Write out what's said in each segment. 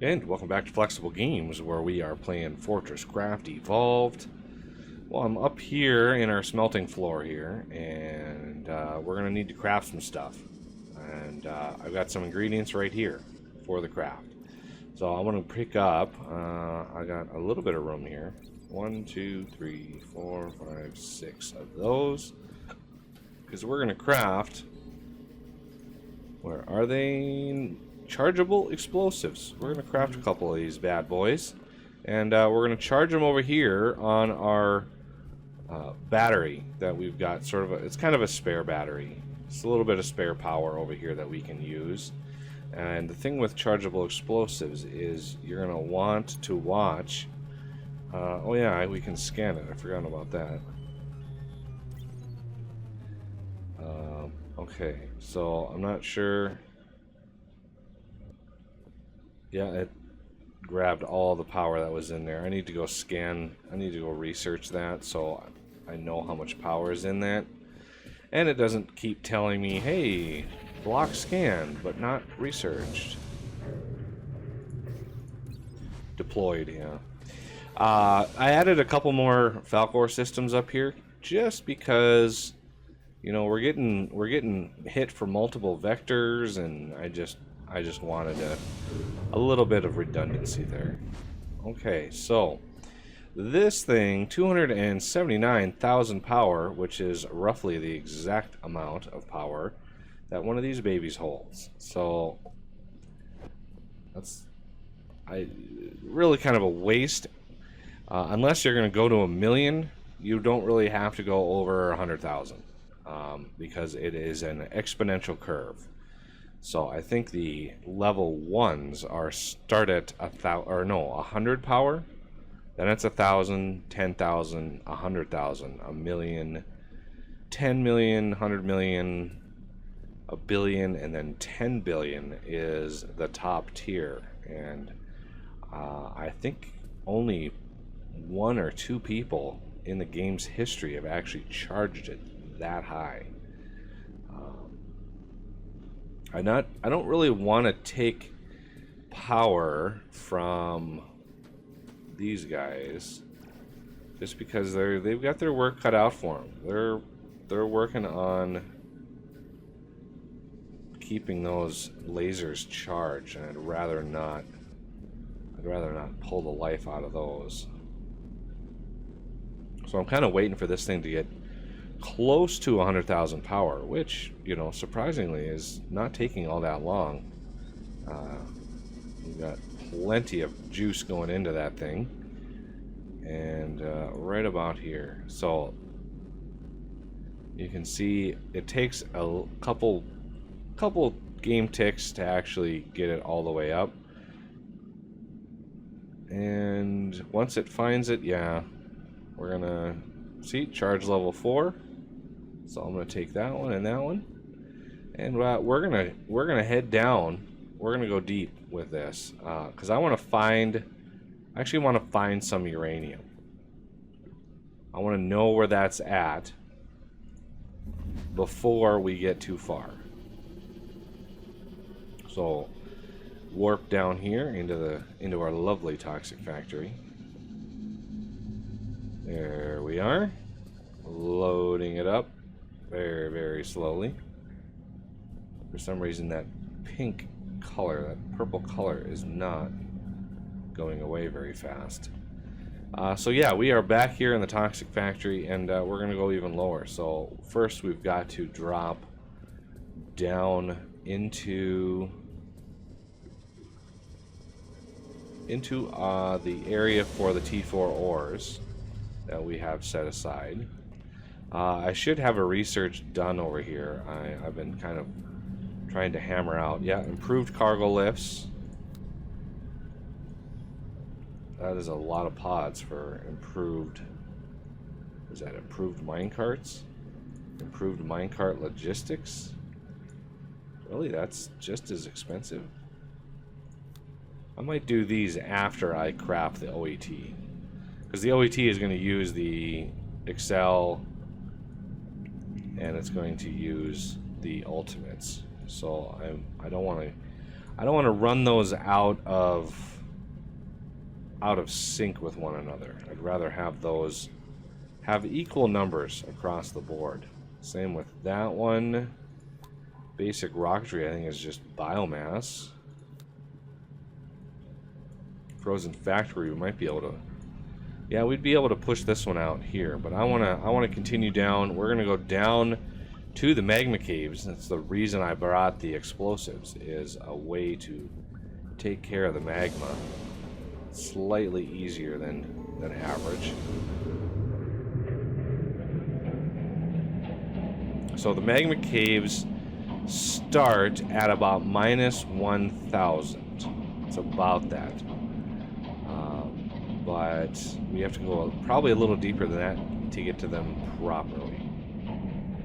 And welcome back to Flexible Games, where we are playing FortressCraft Evolved. Well, I'm up here in our smelting floor here, and we're going to need to craft some stuff. And I've got some ingredients right here for the craft. So I'm going to pick up, I got a little bit of room here. 1, 2, 3, 4, 5, 6 of those. Because we're going to craft, where are they? Chargeable explosives. We're going to craft a couple of these bad boys, and we're going to charge them over here on our battery that we've got. Sort of it's kind of a spare battery. It's a little bit of spare power over here that we can use. And the thing with chargeable explosives is you're going to want to watch. Oh yeah, we can scan it. I forgot about that. Okay, so I'm not sure. Yeah, it grabbed all the power that was in there. I need to go scan, I need to go research that so I know how much power is in that. And it doesn't keep telling me, hey, block scanned, but not researched. Deployed, yeah. I added a couple more Falcor systems up here just because, you know, we're getting hit for multiple vectors, and I just wanted a little bit of redundancy there. Okay, so this thing, 279,000 power, which is roughly the exact amount of power that one of these babies holds. So that's really kind of a waste. Unless you're going to go to 1,000,000, you don't really have to go over 100,000 because it is an exponential curve. So I think the level 1s are start at 100 power. Then it's 1,000, 10,000, 100,000, 1,000,000, 10 million, 100 million, a billion, and then 10 billion is the top tier. And I think only 1 or 2 people in the game's history have actually charged it that high. I don't really want to take power from these guys just because they've got their work cut out for them. They're working on keeping those lasers charged, and I'd rather not pull the life out of those. So I'm kind of waiting for this thing to get close to 100,000 power, which, you know, surprisingly is not taking all that long. We've got plenty of juice going into that thing, and right about here. So you can see it takes a couple game ticks to actually get it all the way up, and once it finds it, yeah, we're gonna see charge level 4. So I'm gonna take that one and that one, and we're gonna head down. We're gonna go deep with this because I actually want to find some uranium. I want to know where that's at before we get too far. So warp down here into our lovely toxic factory. There we are. Loading it up very, very slowly. For some reason that pink color, that purple color is not going away very fast. So yeah, we are back here in the toxic factory, and we're going to go even lower. So first we've got to drop down into the area for the T4 ores that we have set aside. I should have a research done over here. I've been kind of trying to hammer out. Yeah, improved cargo lifts. That is a lot of pods for improved. Is that improved minecarts? Improved minecart logistics? Really, that's just as expensive. I might do these after I craft the OET, because the OET is going to use the Excel, and it's going to use the ultimates. So I don't want to I don't want to run those out of sync with one another. I'd rather have those have equal numbers across the board. Same with that one. Basic rocketry, I think, is just biomass. Frozen factory, we might be able to. Yeah, we'd be able to push this one out here, but I wanna continue down. We're gonna go down to the magma caves. That's the reason I brought the explosives, is a way to take care of the magma. Slightly easier than average. So the magma caves start at about -1,000. It's about that. But we have to go probably a little deeper than that to get to them properly.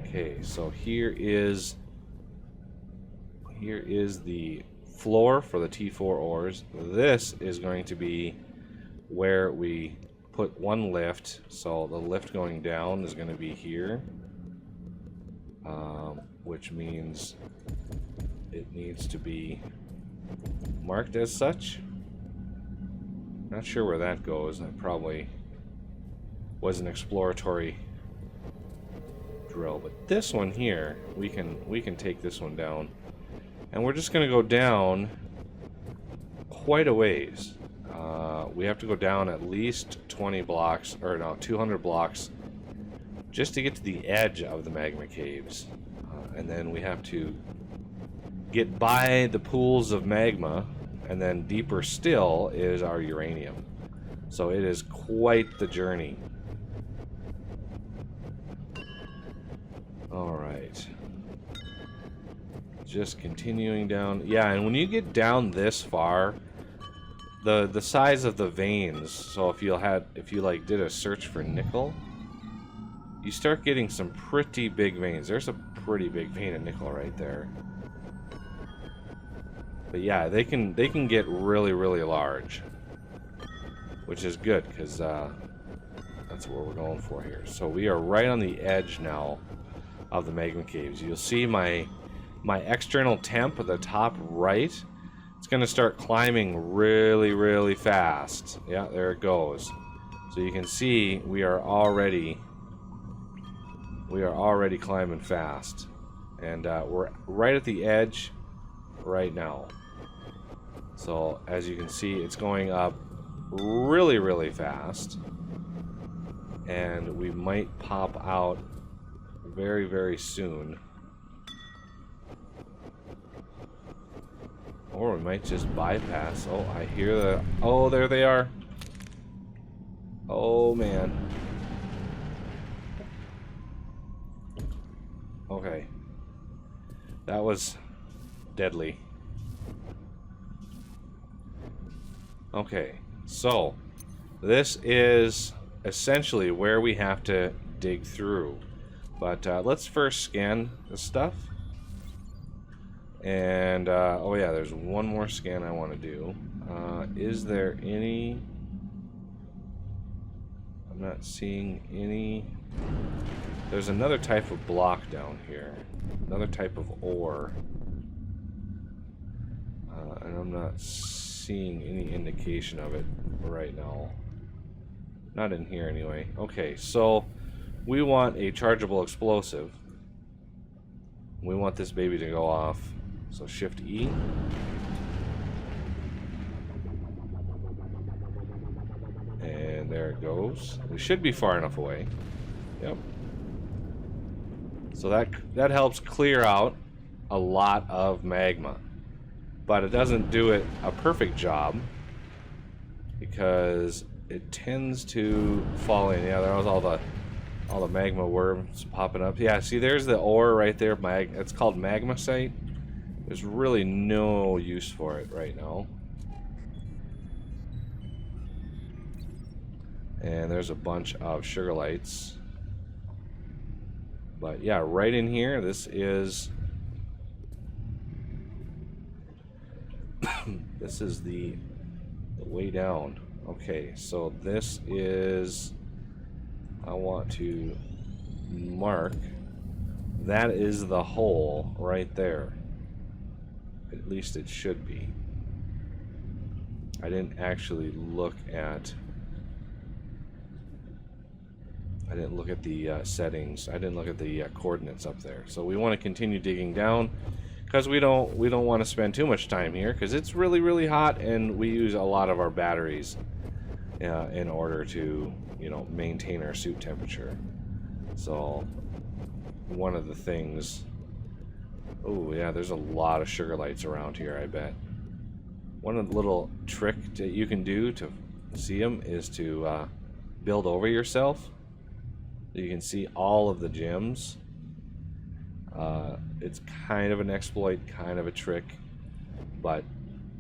Okay, so here is the floor for the T4 ores. This is going to be where we put one lift. So the lift going down is going to be here, which means it needs to be marked as such. Not sure where that goes. That probably was an exploratory drill, but this one here, we can take this one down, and we're just going to go down quite a ways. We have to go down at least 20 blocks, or no, 200 blocks, just to get to the edge of the magma caves, and then we have to get by the pools of magma. And then deeper still is our uranium. So it is quite the journey. Alright. Just continuing down. Yeah, and when you get down this far, the size of the veins, so if you like did a search for nickel, you start getting some pretty big veins. There's a pretty big vein of nickel right there. But yeah, they can get really, really large, which is good because that's what we're going for here. So we are right on the edge now of the magma caves. You'll see my external temp at the top right. It's going to start climbing really, really fast. Yeah, there it goes. So you can see we are already climbing fast, and we're right at the edge right now. So as you can see, it's going up really, really fast, and we might pop out very, very soon, or we might just bypass. Oh, I hear the, oh, there they are. Oh man. Okay, that was deadly. Okay, so this is essentially where we have to dig through, but let's first scan the stuff. And oh yeah, there's one more scan I want to do. Is there any? I'm not seeing any. There's another type of block down here, another type of ore, and I'm not seeing any indication of it right now. Not in here anyway. Okay, so we want a chargeable explosive. We want this baby to go off. So Shift E. And there it goes. We should be far enough away. Yep. So that helps clear out a lot of magma. But it doesn't do it a perfect job because it tends to fall in. Yeah, there was all the magma worms popping up. Yeah, see, there's the ore right there. It's called magmasite. There's really no use for it right now. And there's a bunch of sugar lights. But yeah, right in here, this is this is the way down. Okay, so this is, I want to mark, that is the hole right there. At least it should be. I didn't actually look at... I didn't look at the settings. I didn't look at the coordinates up there. So we want to continue digging down because we don't want to spend too much time here because it's really, really hot and we use a lot of our batteries in order to, you know, maintain our suit temperature. So one of the things... Oh yeah, there's a lot of sugar lights around here, I bet. One of the little trick that you can do to see them is to build over yourself. You can see all of the gems. It's kind of an exploit, kind of a trick, but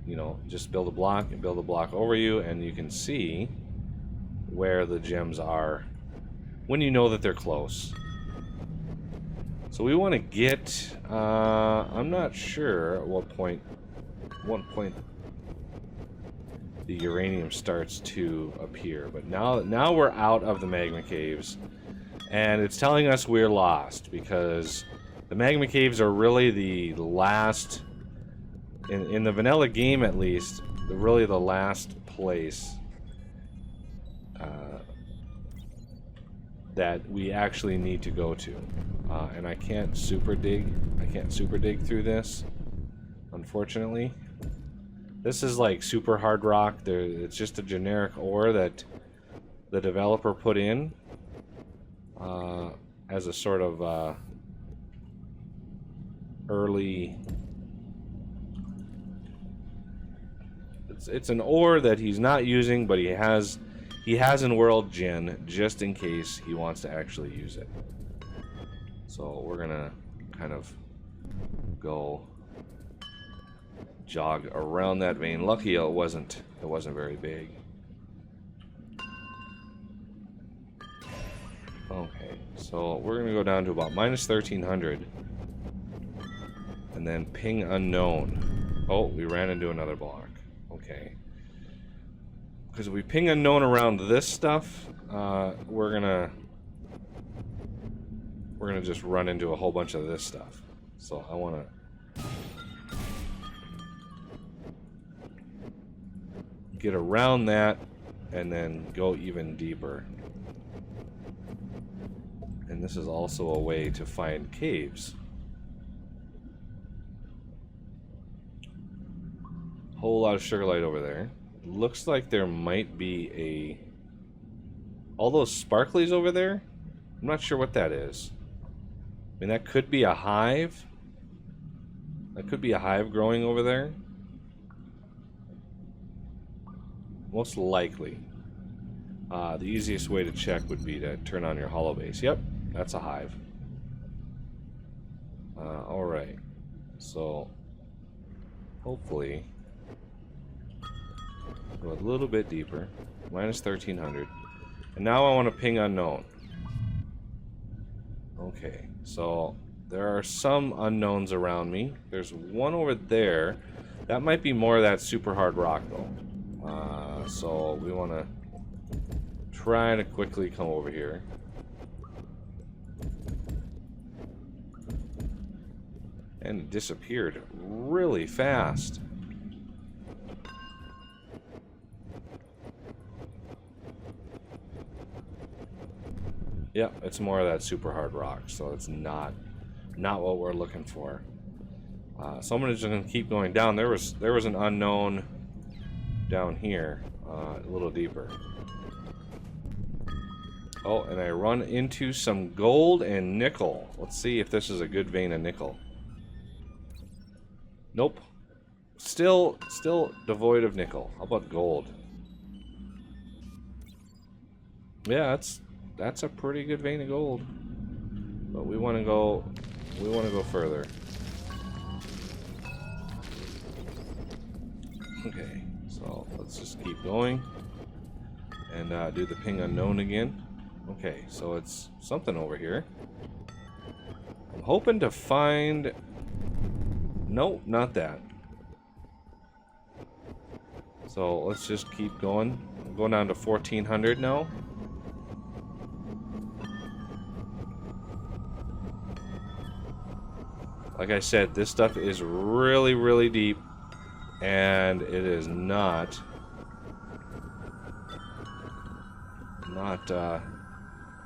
you know, just build a block and build a block over you, and you can see where the gems are when you know that they're close. So we want to get, I'm not sure at what point the uranium starts to appear, but now we're out of the magma caves, and it's telling us we're lost because the magma caves are really the last, in the vanilla game at least, really the last place that we actually need to go to. And I can't super dig through this, unfortunately. This is like super hard rock. It's just a generic ore that the developer put in as a sort of early... It's an ore that he's not using, but he has in World Gen just in case he wants to actually use it. So we're gonna kind of go jog around that vein. Lucky it wasn't very big. Okay, so we're gonna go down to about -1300 and then ping unknown. Oh, we ran into another block. Okay, because if we ping unknown around this stuff, we're gonna just run into a whole bunch of this stuff. So I want to get around that and then go even deeper. And this is also a way to find caves. Whole lot of sugar light over there. Looks like there might be a... All those sparklies over there? I'm not sure what that is. I mean, that could be a hive. That could be a hive growing over there. Most likely. The easiest way to check would be to turn on your hollow base. Yep, that's a hive. Alright. So, hopefully... Go a little bit deeper. -1300. And now I want to ping unknown. Okay, so there are some unknowns around me. There's one over there. That might be more of that super hard rock, though. So we want to try to quickly come over here. And it disappeared really fast. Yep, it's more of that super hard rock, so it's not what we're looking for. So I'm just gonna keep going down. There was an unknown down here, a little deeper. Oh, and I run into some gold and nickel. Let's see if this is a good vein of nickel. Nope. Still devoid of nickel. How about gold? Yeah, that's a pretty good vein of gold. But we want to go further. Okay, so let's just keep going and do the ping unknown again. Okay, so it's something over here. I'm hoping to find... Nope, not that. So let's just keep going. I'm going down to 1400 now. Like I said, this stuff is really, really deep, and it is not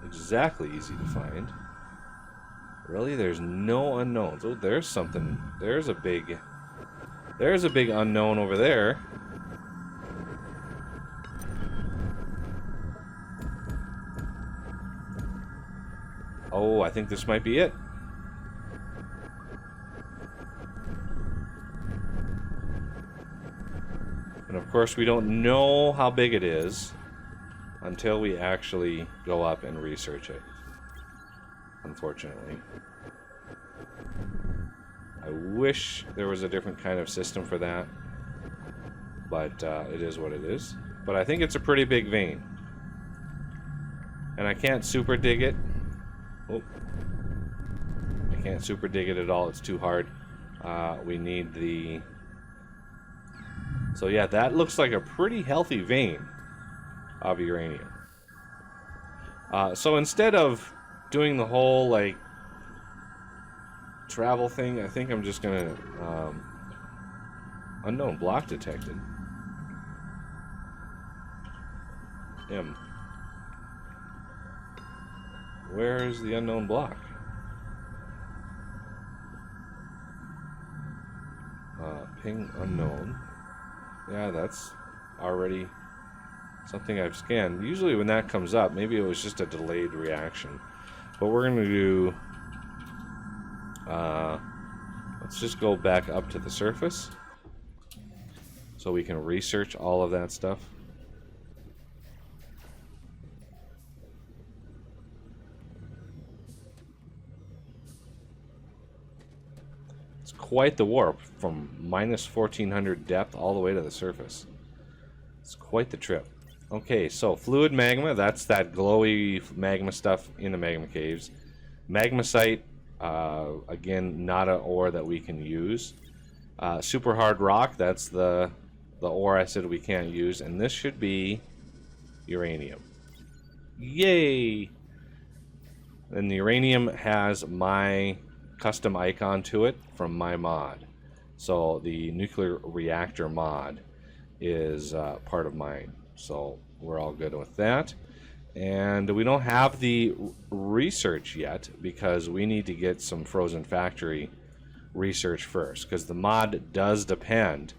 exactly easy to find. Really, there's no unknowns. Oh, there's something. There's a big unknown over there. Oh, I think this might be it. And of course, we don't know how big it is until we actually go up and research it. Unfortunately. I wish there was a different kind of system for that, but it is what it is. But I think it's a pretty big vein. And I can't super dig it. Oh. I can't super dig it at all, it's too hard. We need the... So yeah, that looks like a pretty healthy vein of uranium. So instead of doing the whole, like, travel thing, I think I'm just gonna... unknown block detected. M. Where is the unknown block? Ping unknown. Yeah, that's already something I've scanned. Usually when that comes up, maybe it was just a delayed reaction. But we're going to do... let's just go back up to the surface so we can research all of that stuff. Quite the warp from minus 1400 depth all the way to the surface. It's quite the trip. Okay, so fluid magma, that's that glowy magma stuff in the magma caves. Magmasite, again, not an ore that we can use. Super hard rock, that's the ore I said we can't use, and this should be uranium. Yay! And the uranium has my custom icon to it from my mod. So the nuclear reactor mod is part of mine. So we're all good with that. And we don't have the research yet because we need to get some frozen factory research first, because the mod does depend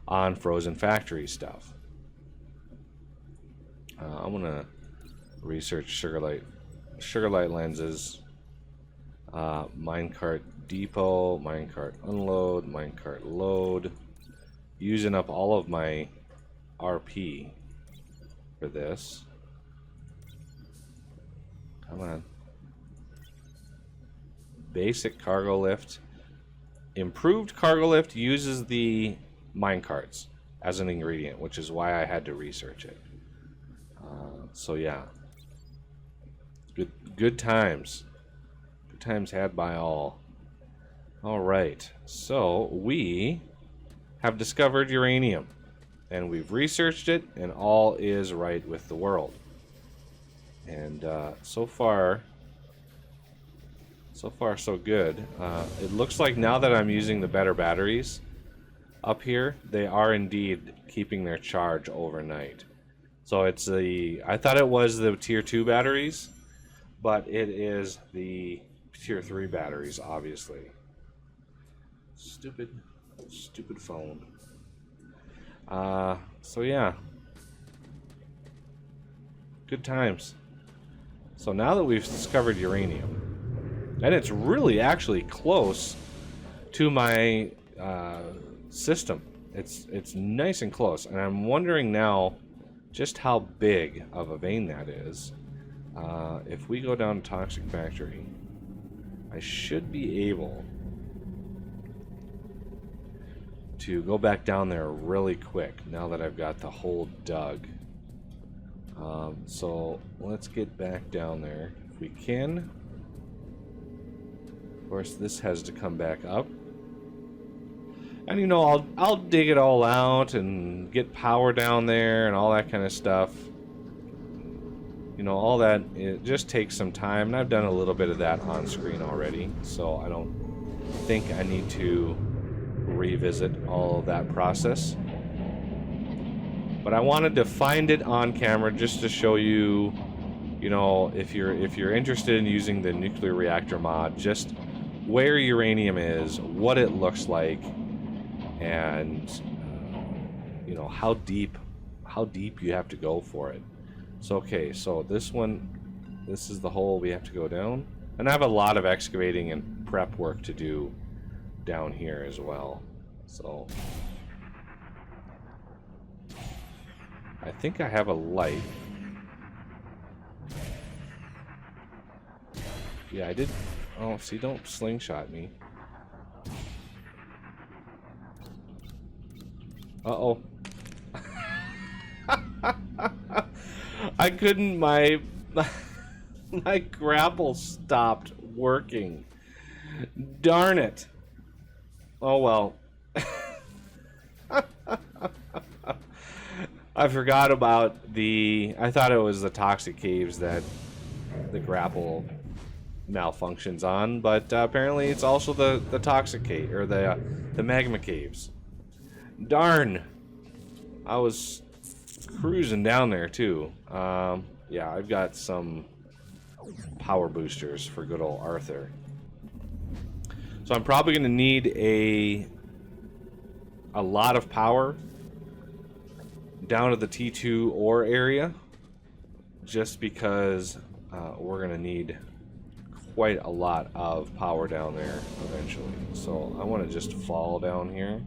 on frozen factory stuff. I'm gonna research sugarlight lenses. Minecart depot, minecart unload, minecart load. Using up all of my RP for this. Come on. Basic cargo lift. Improved cargo lift uses the minecarts as an ingredient, which is why I had to research it. So yeah. Good times. Times had by all. Alright, so we have discovered uranium and we've researched it and all is right with the world. And so far so good. It looks like now that I'm using the better batteries up here, they are indeed keeping their charge overnight. So it's I thought it was the tier 2 batteries, but it is the tier 3 batteries, obviously. Stupid phone. So yeah. Good times. So now that we've discovered uranium, and it's really actually close to my system. It's nice and close, and I'm wondering now just how big of a vein that is. If we go down to Toxic Factory, I should be able to go back down there really quick now that I've got the hole dug. So let's get back down there if we can. Of course, this has to come back up. And you know, I'll dig it all out and get power down there and all that kind of stuff. You know, all that, it just takes some time, and I've done a little bit of that on screen already, so I don't think I need to revisit all of that process. But I wanted to find it on camera just to show you, you know, if you're interested in using the nuclear reactor mod, just where uranium is, what it looks like, and you know how deep you have to go for it. So okay, so this is the hole we have to go down, and I have a lot of excavating and prep work to do down here as well. So I think I have a light. Yeah, I did. Oh, see, don't slingshot me. Uh-oh. I couldn't, my grapple stopped working. Darn it. Oh, well. I forgot about I thought it was the toxic caves that the grapple malfunctions on, but apparently it's also the toxic cave, or the magma caves. Darn. I was cruising down there too. Yeah, I've got some power boosters for good old Arthur. So I'm probably going to need a lot of power down to the T2 ore area, just because we're going to need quite a lot of power down there eventually. So I want to just fall down here.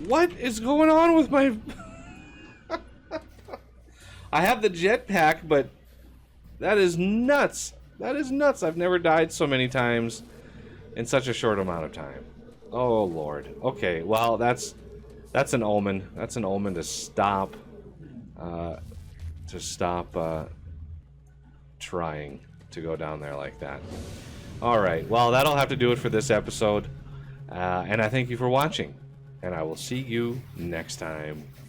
What is going on with my... I have the jetpack, but that is nuts. That is nuts. I've never died so many times in such a short amount of time. Oh, Lord. Okay, well, that's an omen. That's an omen to stop... trying to go down there like that. Alright, well, that'll have to do it for this episode. And I thank you for watching. And I will see you next time.